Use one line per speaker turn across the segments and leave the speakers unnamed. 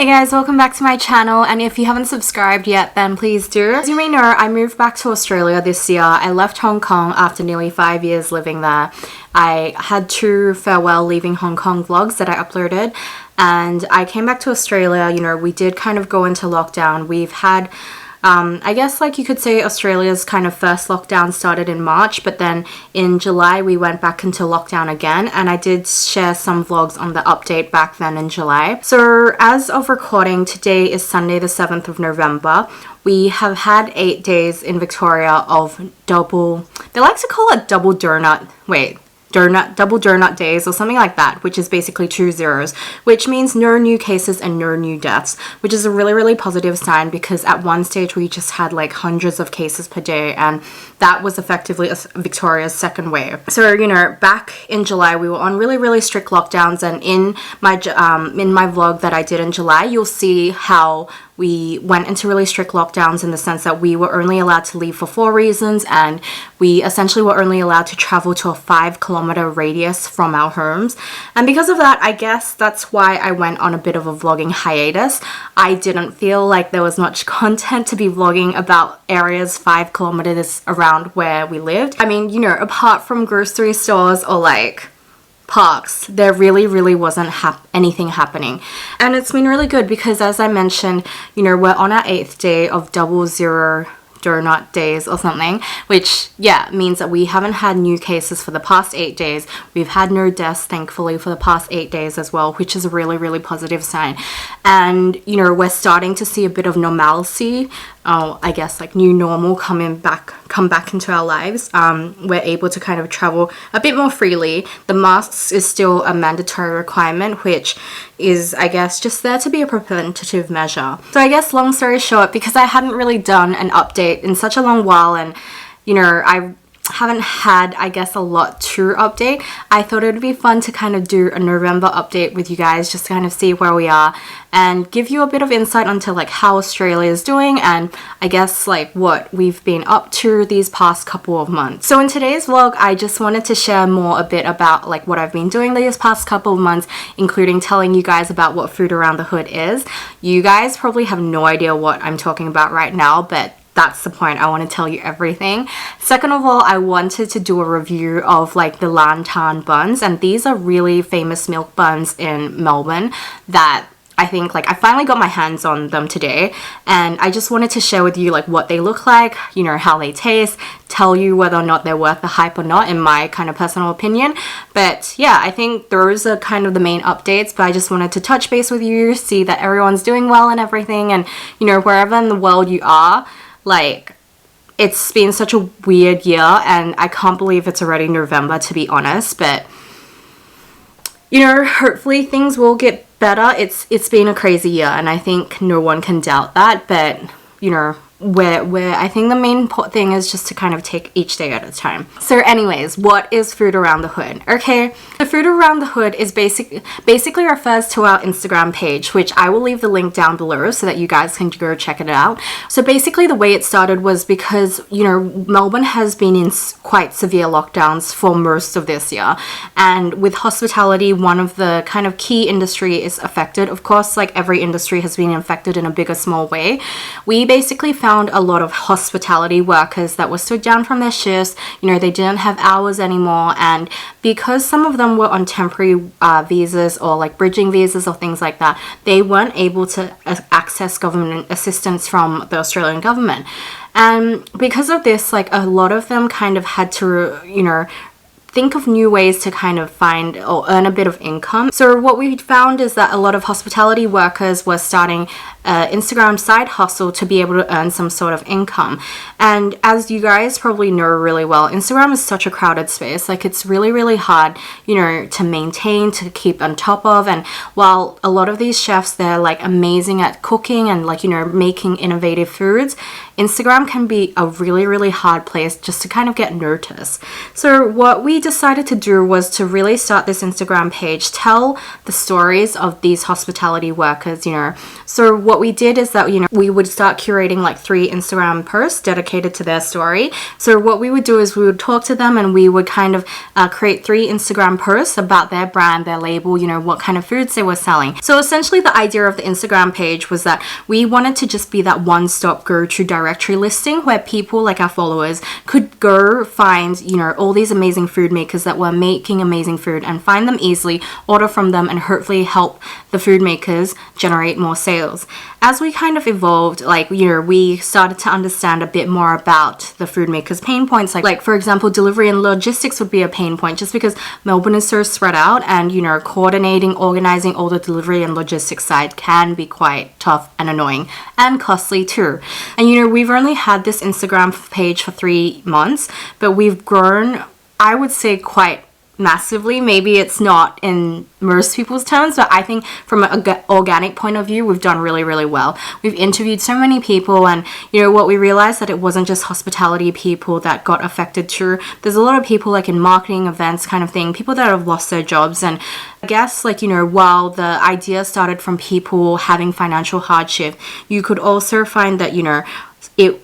Hey guys, welcome back to my channel, and if you haven't subscribed yet then please do. As you may know, I moved back to Australia this year. I left Hong Kong after nearly 5 years living there. I had 2 farewell leaving Hong Kong vlogs that I uploaded, and I came back to Australia. You know, we did kind of go into lockdown. We've had I guess like you could say Australia's kind of first lockdown started in March, but then in July we went back into lockdown again, and I did share some vlogs on the update back then in July. So as of recording, today is Sunday the 7th of November. We have had 8 days in Victoria of double, they like to call it double donut, double donut days or something like that, which is basically 2 zeros, which means no new cases and no new deaths, which is a really positive sign, because at one stage we just had like hundreds of cases per day, and that was effectively Victoria's second wave. So, you know, back in July we were on really strict lockdowns, and in my vlog that I did in July, you'll see how we went into really strict lockdowns in the sense that we were only allowed to leave for 4 reasons, and we essentially were only allowed to travel to a 5-kilometer radius from our homes. And because of that, I guess that's why I went on a bit of a vlogging hiatus. I didn't feel like there was much content to be vlogging about areas 5 kilometers around where we lived. I mean, you know, apart from grocery stores or like parks, there really wasn't anything happening. And it's been really good because, as I mentioned, you know, we're on our 8th day of double zero donut days or something, which means that we haven't had new cases for the past 8 days. We've had no deaths, thankfully, for the past 8 days as well, which is a really positive sign. And you know, we're starting to see a bit of normalcy, I guess like new normal come back into our lives. We're able to kind of travel a bit more freely. The mask is still a mandatory requirement, which is, I guess, just there to be a preventative measure. So I guess, long story short, because I hadn't really done an update in such a long while, and you know, I haven't had, I guess, a lot to update, I thought it would be fun to kind of do a November update with you guys, just to kind of see where we are and give you a bit of insight onto like how Australia is doing, and I guess like what we've been up to these past couple of months. So in today's vlog, I just wanted to share a bit about like what I've been doing these past couple of months, including telling you guys about what Food Around the Hood is. You guys probably have no idea what I'm talking about right now, but that's the point. I want to tell you everything. Second of all, I wanted to do a review of like the Laantaan buns, and these are really famous milk buns in Melbourne that I think like I finally got my hands on them today, and I just wanted to share with you like what they look like, you know, how they taste, tell you whether or not they're worth the hype or not, in my kind of personal opinion. But yeah, I think those are kind of the main updates, but I just wanted to touch base with you, see that everyone's doing well and everything, and you know, wherever in the world you are, like, it's been such a weird year, and I can't believe it's already November, to be honest. But you know, hopefully things will get better. It's been a crazy year, and I think no one can doubt that. But you know, where I think the main thing is just to kind of take each day at a time. So anyways, what is Food Around the Hood? Okay, the Food Around the Hood is basically refers to our Instagram page, which I will leave the link down below so that you guys can go check it out. So basically the way it started was because, you know, Melbourne has been in quite severe lockdowns for most of this year, and with hospitality, one of the kind of key industry is affected. Of course, like every industry has been affected in a big or small way. We basically found a lot of hospitality workers that were stood down from their shifts. You know, they didn't have hours anymore, and because some of them were on temporary visas or like bridging visas or things like that, they weren't able to access government assistance from the Australian government. And because of this, like a lot of them kind of had to, you know, think of new ways to kind of find or earn a bit of income. So what we found is that a lot of hospitality workers were starting Instagram side hustle to be able to earn some sort of income. And as you guys probably know really well, Instagram is such a crowded space. Like it's really hard, you know, to maintain, to keep on top of. And while a lot of these chefs, they're like amazing at cooking and like, you know, making innovative foods, Instagram can be a really hard place just to kind of get noticed. So what we decided to do was to really start this Instagram page, tell the stories of these hospitality workers, you know. So what we did is that, you know, we would start curating like 3 Instagram posts dedicated to their story. So what we would do is we would talk to them and we would kind of create 3 Instagram posts about their brand, their label, you know, what kind of foods they were selling. So essentially the idea of the Instagram page was that we wanted to just be that one-stop go-to directory listing where people like our followers could go find, you know, all these amazing food makers that were making amazing food and find them easily, order from them, and hopefully help the food makers generate more sales. As we kind of evolved, like, you know, we started to understand a bit more about the food makers' pain points. Like for example, delivery and logistics would be a pain point just because Melbourne is so spread out, and, you know, coordinating, organizing all the delivery and logistics side can be quite tough and annoying and costly too. And, you know, we've only had this Instagram page for 3 months, but we've grown, I would say, quite massively. Maybe it's not in most people's terms, but I think from an organic point of view, we've done really, really well. We've interviewed so many people, and, you know, what we realized that it wasn't just hospitality people that got affected too. There's a lot of people like in marketing, events kind of thing, people that have lost their jobs. And I guess, like, you know, while the idea started from people having financial hardship, you could also find that, you know, it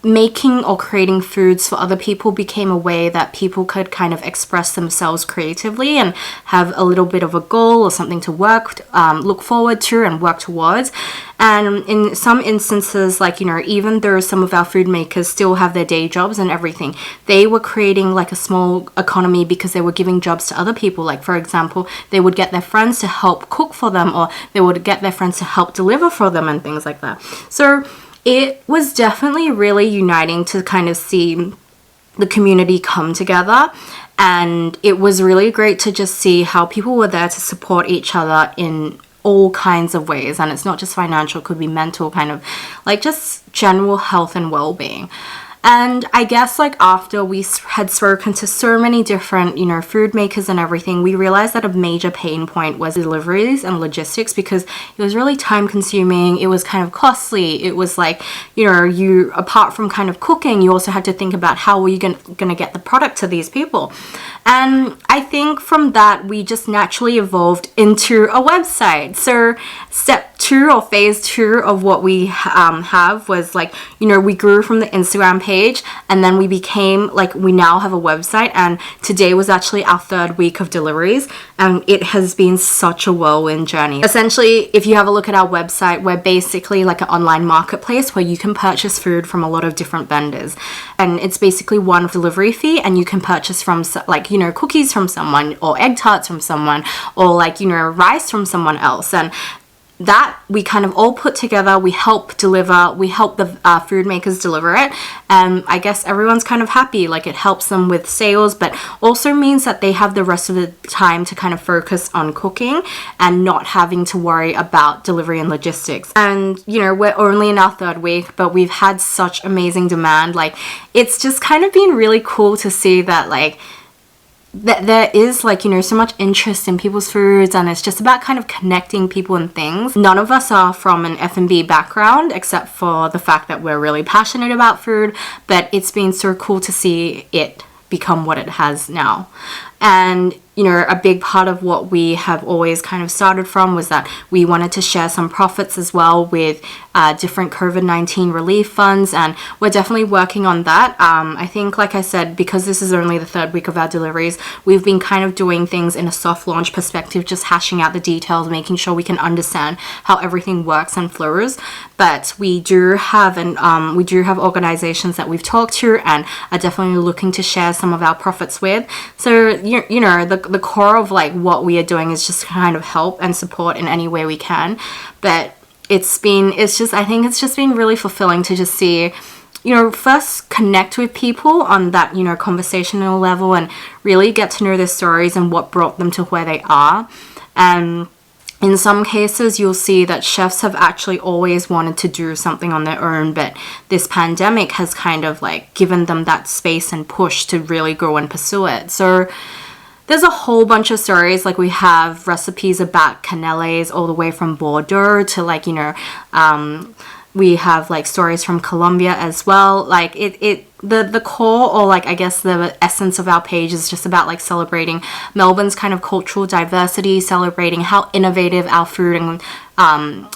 making or creating foods for other people became a way that people could kind of express themselves creatively and have a little bit of a goal or something to look forward to and work towards. And in some instances, like, you know, even though some of our food makers still have their day jobs and everything, they were creating like a small economy because they were giving jobs to other people. Like, for example, they would get their friends to help cook for them, or they would get their friends to help deliver for them and things like that. So it was definitely really uniting to kind of see the community come together, and it was really great to just see how people were there to support each other in all kinds of ways. And it's not just financial, it could be mental, kind of like just general health and well-being. And I guess, like, after we had spoken to so many different, you know, food makers and everything, we realized that a major pain point was deliveries and logistics, because it was really time consuming. It was kind of costly. It was like, you know, you, apart from kind of cooking, you also had to think about how were you going to get the product to these people. And I think from that, we just naturally evolved into a website. So step 2 or phase 2 of what we have was, like, you know, we grew from the Instagram page, and then we became, like, we now have a website, and today was actually our 3rd week of deliveries, and it has been such a whirlwind journey. Essentially, if you have a look at our website, we're basically like an online marketplace where you can purchase food from a lot of different vendors, and it's basically one delivery fee, and you can purchase from, like, you know, cookies from someone, or egg tarts from someone, or, like, you know, rice from someone else. And that we kind of all put together, we help deliver, we help the food makers deliver it, and I guess everyone's kind of happy. Like, it helps them with sales, but also means that they have the rest of the time to kind of focus on cooking and not having to worry about delivery and logistics. And, you know, we're only in our 3rd week, but we've had such amazing demand. Like, it's just kind of been really cool to see that, like, that there is, like, you know, so much interest in people's foods, and it's just about kind of connecting people and things. None of us are from an F&B background, except for the fact that we're really passionate about food, but it's been so cool to see it become what it has now. And, you know, a big part of what we have always kind of started from was that we wanted to share some profits as well with different COVID-19 relief funds, and we're definitely working on that. I think, like I said, because this is only the 3rd week of our deliveries, we've been kind of doing things in a soft launch perspective, just hashing out the details, making sure we can understand how everything works and flows. But we do have organizations that we've talked to and are definitely looking to share some of our profits with. So, you know, the core of, like, what we are doing is just kind of help and support in any way we can. But I think it's just been really fulfilling to just see, you know, first connect with people on that, you know, conversational level, and really get to know their stories and what brought them to where they are. And in some cases, you'll see that chefs have actually always wanted to do something on their own, but this pandemic has kind of, like, given them that space and push to really go and pursue it. So there's a whole bunch of stories. Like, we have recipes about canelés all the way from Bordeaux to, like, you know, We have like stories from Colombia as well. Like the core, or like I guess the essence of our page is just about like celebrating Melbourne's kind of cultural diversity, celebrating how innovative our food and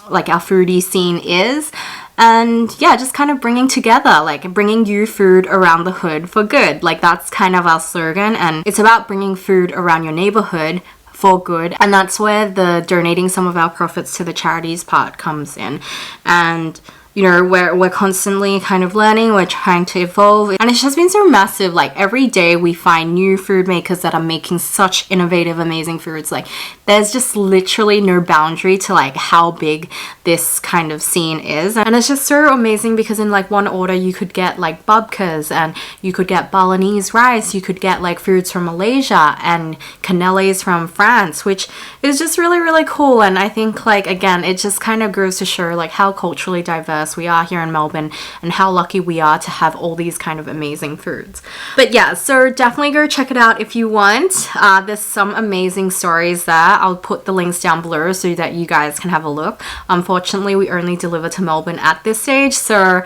like our foodie scene is. And yeah, just kind of bringing together, like bringing you food around the hood for good. Like that's kind of our slogan, and it's about bringing food around your neighborhood for good. And that's where the donating some of our profits to the charities part comes in. And you know, we're constantly kind of learning, we're trying to evolve, and it's just been so massive. Like every day we find new food makers that are making such innovative, amazing foods. Like there's just literally no boundary to like how big this kind of scene is. And it's just so amazing because in like one order you could get like babkas, and you could get Balinese rice, you could get like foods from Malaysia and canneles from France, which is just really, really cool. And I think like, again, it just kind of goes to show like how culturally diverse we are here in Melbourne, and how lucky we are to have all these kind of amazing foods. But yeah, so definitely go check it out if you want. There's some amazing stories there. I'll put the links down below so that you guys can have a look. Unfortunately, we only deliver to Melbourne at this stage, so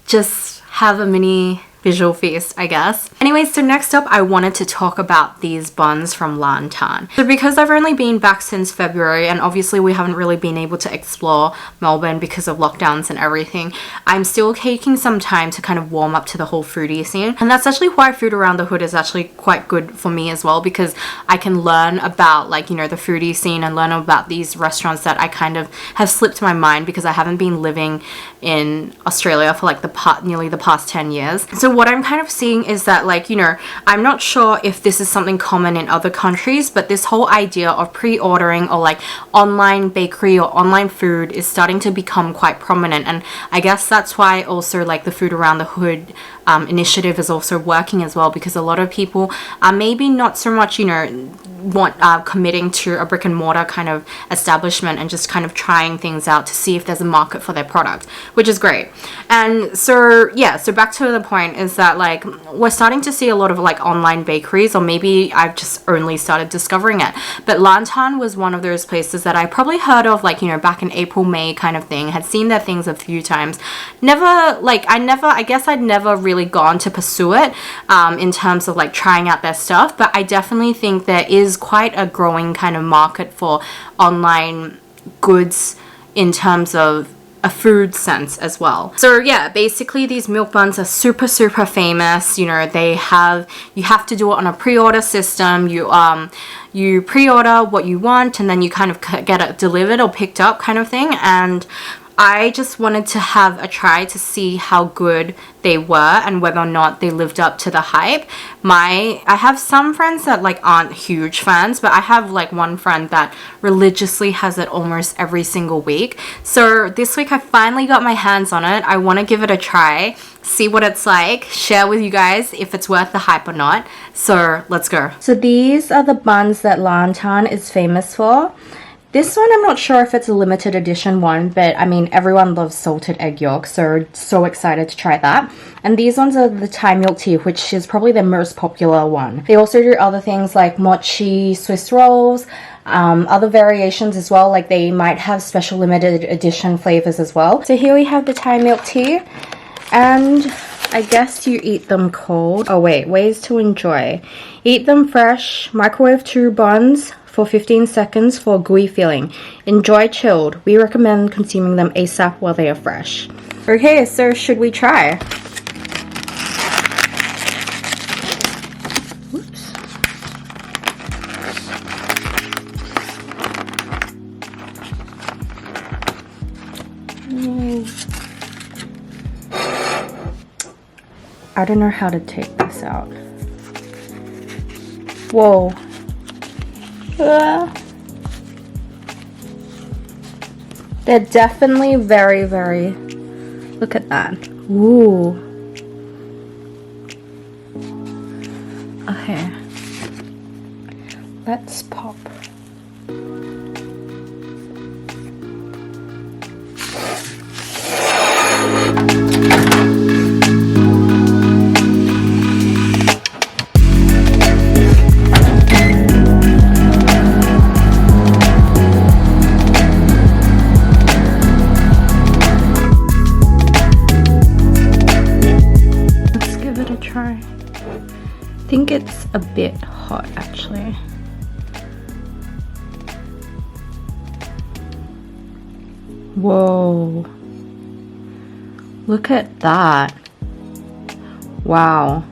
just have a mini visual feast, I guess. Anyways, so next up I wanted to talk about these buns from Laantaan. So because I've only been back since February, and obviously we haven't really been able to explore Melbourne because of lockdowns and everything, I'm still taking some time to kind of warm up to the whole foodie scene. And that's actually why Food Around the Hood is actually quite good for me as well, because I can learn about like, you know, the foodie scene and learn about these restaurants that I kind of have slipped my mind because I haven't been living in Australia for like nearly the past 10 years. So what I'm kind of seeing is that, like, you know, I'm not sure if this is something common in other countries, but this whole idea of pre-ordering or like online bakery or online food is starting to become quite prominent. And I guess that's why also like the Food Around the Hood initiative is also working as well, because a lot of people are maybe not so much, you know, committing to a brick and mortar kind of establishment and just kind of trying things out to see if there's a market for their product, which is great. And so yeah, so back to the point is that like we're starting to see a lot of like online bakeries, or maybe I've just only started discovering it, but Laantaan was one of those places that I probably heard of, like, you know, back in April, May kind of thing, had seen their things a few times, I guess I'd never really gone to pursue it in terms of like trying out their stuff. But I definitely think there is quite a growing kind of market for online goods in terms of a food sense as well. So yeah, basically these milk buns are super famous. You know, you have to do it on a pre-order system. You pre-order what you want, and then you kind of get it delivered or picked up kind of thing. And I just wanted to have a try to see how good they were and whether or not they lived up to the hype. I have some friends that like aren't huge fans, but I have like one friend that religiously has it almost every single week. So this week I finally got my hands on it. I want to give it a try, see what it's like, share with you guys if it's worth the hype or not. So let's go. So these are the buns that Laantaan is famous for. This one, I'm not sure if it's a limited edition one, but I mean, everyone loves salted egg yolk, so excited to try that. And these ones are the Thai milk tea, which is probably the most popular one. They also do other things like mochi, Swiss rolls, other variations as well, like they might have special limited edition flavors as well. So here we have the Thai milk tea, and I guess you eat them cold. Oh wait, ways to enjoy. Eat them fresh, microwave 2 buns for 15 seconds for a gooey feeling. Enjoy chilled. We recommend consuming them ASAP while they are fresh. Okay, so should we try? Oops. I don't know how to take this out. Whoa. They're definitely very, look at that. Ooh. Okay. Let's pop. think it's a bit hot actually. Whoa. Look at that. Wow.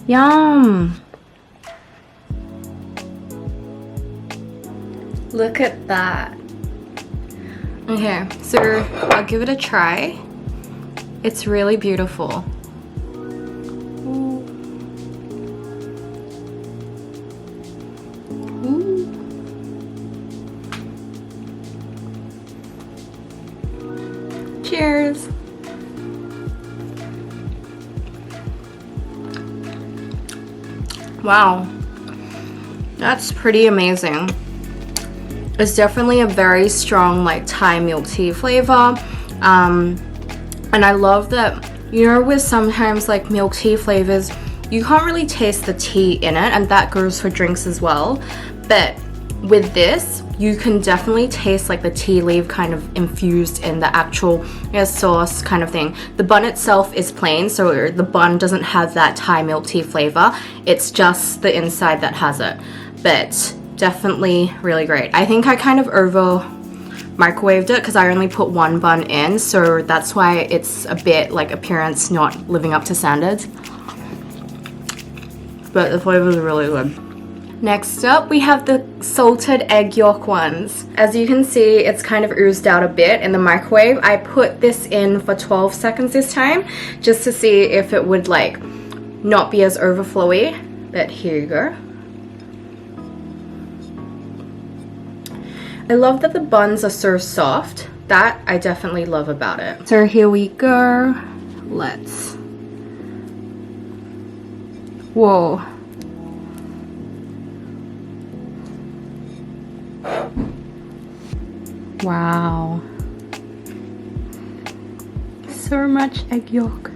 Yum. Look at that. Okay, so I'll give it a try. It's really beautiful. Ooh. Cheers. Wow, that's pretty amazing. It's definitely a very strong like Thai milk tea flavor, and I love that, you know, with sometimes like milk tea flavors you can't really taste the tea in it, and that goes for drinks as well, but with this you can definitely taste like the tea leaf kind of infused in the actual sauce kind of thing. The bun itself is plain, so the bun doesn't have that Thai milk tea flavor. It's just the inside that has it, but definitely really great. I think I kind of over microwaved it because I only put one bun in, so that's why it's a bit like appearance not living up to standards, but the flavor is really good. Next up, we have the salted egg yolk ones. As you can see, it's kind of oozed out a bit in the microwave. I put this in for 12 seconds this time, just to see if it would like not be as overflowy, but here you go. I love that the buns are so soft. That I definitely love about it. So here we go. Let's... Whoa. Wow. So much egg yolk.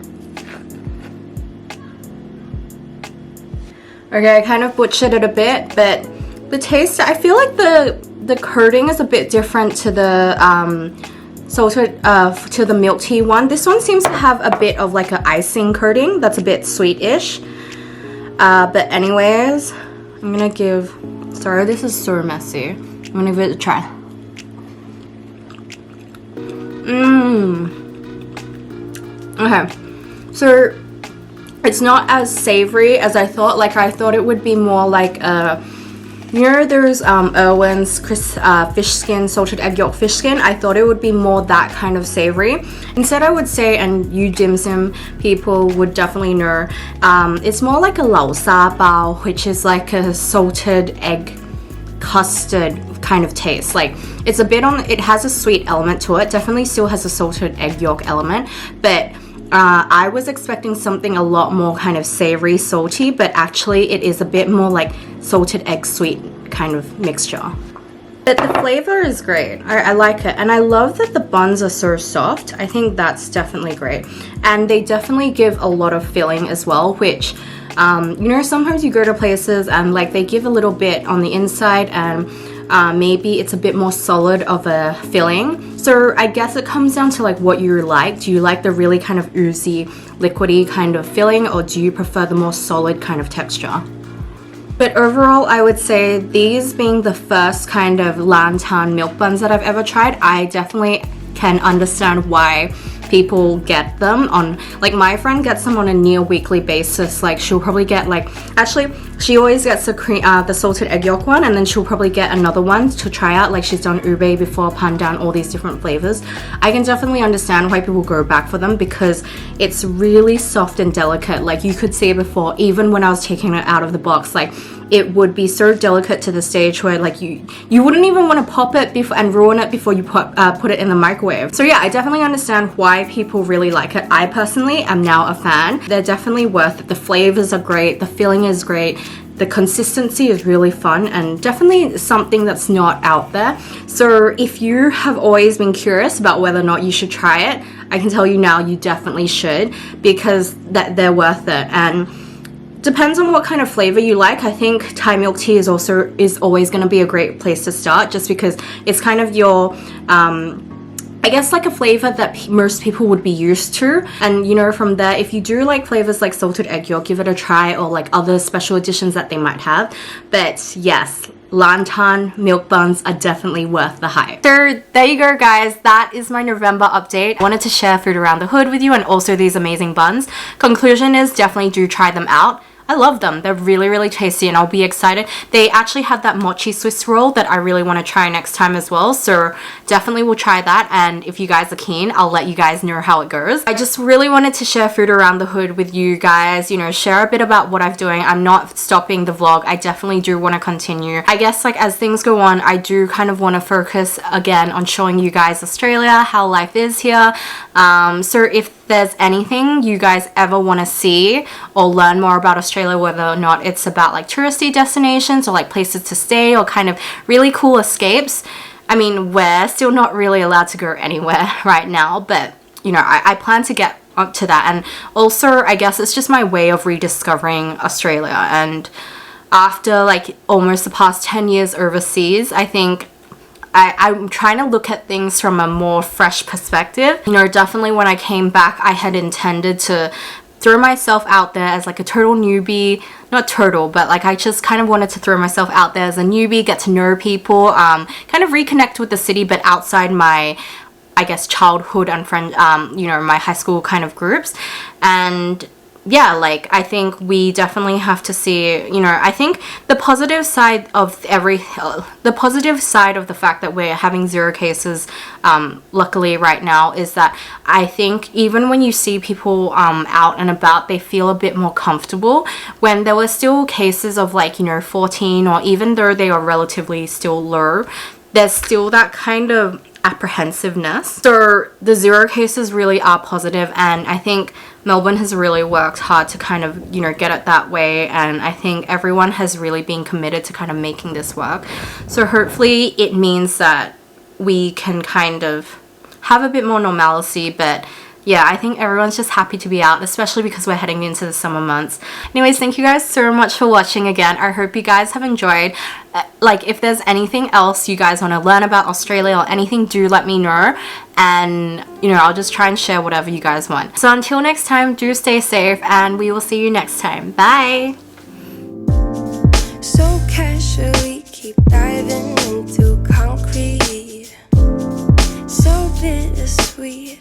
Okay, I kind of butchered it a bit, but the taste, I feel like the coating is a bit different to the salted to the milk tea one. This one seems to have a bit of like an icing coating that's a bit sweet-ish. But anyways, I'm gonna give, sorry this is so messy, I'm gonna give it a try. Okay, so it's not as savory as I thought. Like I thought it would be more like you know, there's Irwin's fish skin, salted egg yolk fish skin. I thought it would be more that kind of savory. Instead, I would say, and you dim sum people would definitely know, it's more like a lao sa bao, which is like a salted egg custard kind of taste. Like it's a bit on, it has a sweet element to it, definitely still has a salted egg yolk element, but I was expecting something a lot more kind of savory, salty, but actually it is a bit more like salted egg sweet kind of mixture. But the flavor is great. I like it, and I love that the buns are so soft. I think that's definitely great, and they definitely give a lot of filling as well, which you know, sometimes you go to places and like they give a little bit on the inside, and maybe it's a bit more solid of a filling. So I guess it comes down to like what you like. Do you like the really kind of oozy, liquidy kind of filling, or do you prefer the more solid kind of texture? But overall, I would say these being the first kind of Laantaan milk buns that I've ever tried, I definitely can understand why people get them on, like my friend gets them on a near weekly basis. Like she'll probably get like, actually she always gets the salted egg yolk one, and then she'll probably get another one to try out. Like she's done ube before, pandan, all these different flavors. I can definitely understand why people go back for them, because it's really soft and delicate. Like you could see before, even when I was taking it out of the box, like it would be so delicate to the stage where like you wouldn't even want to pop it before and ruin it before you put it in the microwave. So yeah, I definitely understand why people really like it. I personally am now a fan. They're definitely worth it. The flavors are great, the filling is great, the consistency is really fun, and definitely something that's not out there. So if you have always been curious about whether or not you should try it, I can tell you now you definitely should, because they're worth it. And depends on what kind of flavor you like. I think Thai milk tea is always going to be a great place to start, just because it's kind of your I guess like a flavor that most people would be used to. And you know, from there, if you do like flavors like salted egg yolk, give it a try, or like other special editions that they might have. But yes, Laantaan milk buns are definitely worth the hype. So there you go guys, that is my November update. I wanted to share food around the hood with you and also these amazing buns. Conclusion is definitely do try them out. I love them. They're really, really tasty and I'll be excited. They actually have that mochi Swiss roll that I really want to try next time as well. So definitely will try that. And if you guys are keen, I'll let you guys know how it goes. I just really wanted to share food around the hood with you guys, you know, share a bit about what I'm doing. I'm not stopping the vlog. I definitely do want to continue. I guess like as things go on, I do kind of want to focus again on showing you guys Australia, how life is here. So if there's anything you guys ever want to see or learn more about Australia, whether or not it's about like touristy destinations or like places to stay or kind of really cool escapes. I mean, we're still not really allowed to go anywhere right now, but you know, I plan to get up to that. And also I guess it's just my way of rediscovering Australia. And after like almost the past 10 years overseas, I think I'm trying to look at things from a more fresh perspective. You know, definitely when I came back, I had intended to throw myself out there as like a total newbie. Not total, but like I just kind of wanted to throw myself out there as a newbie, get to know people, kind of reconnect with the city, but outside my, I guess, childhood and friend, you know, my high school kind of groups. And yeah, like I think we definitely have to see, you know, I think the positive side of the positive side of the fact that we're having 0 cases luckily right now is that I think even when you see people out and about, they feel a bit more comfortable. When there were still cases of like, you know, 14, or even though they are relatively still low, there's still that kind of apprehensiveness. So the 0 cases really are positive, and I think Melbourne has really worked hard to kind of, you know, get it that way, and I think everyone has really been committed to kind of making this work. So hopefully it means that we can kind of have a bit more normalcy. But yeah, I think everyone's just happy to be out, especially because we're heading into the summer months. Anyways, thank you guys so much for watching again. I hope you guys have enjoyed. Like, if there's anything else you guys want to learn about Australia or anything, do let me know. And, you know, I'll just try and share whatever you guys want. So until next time, do stay safe, and we will see you next time. Bye! So casually keep diving into concrete. So bittersweet.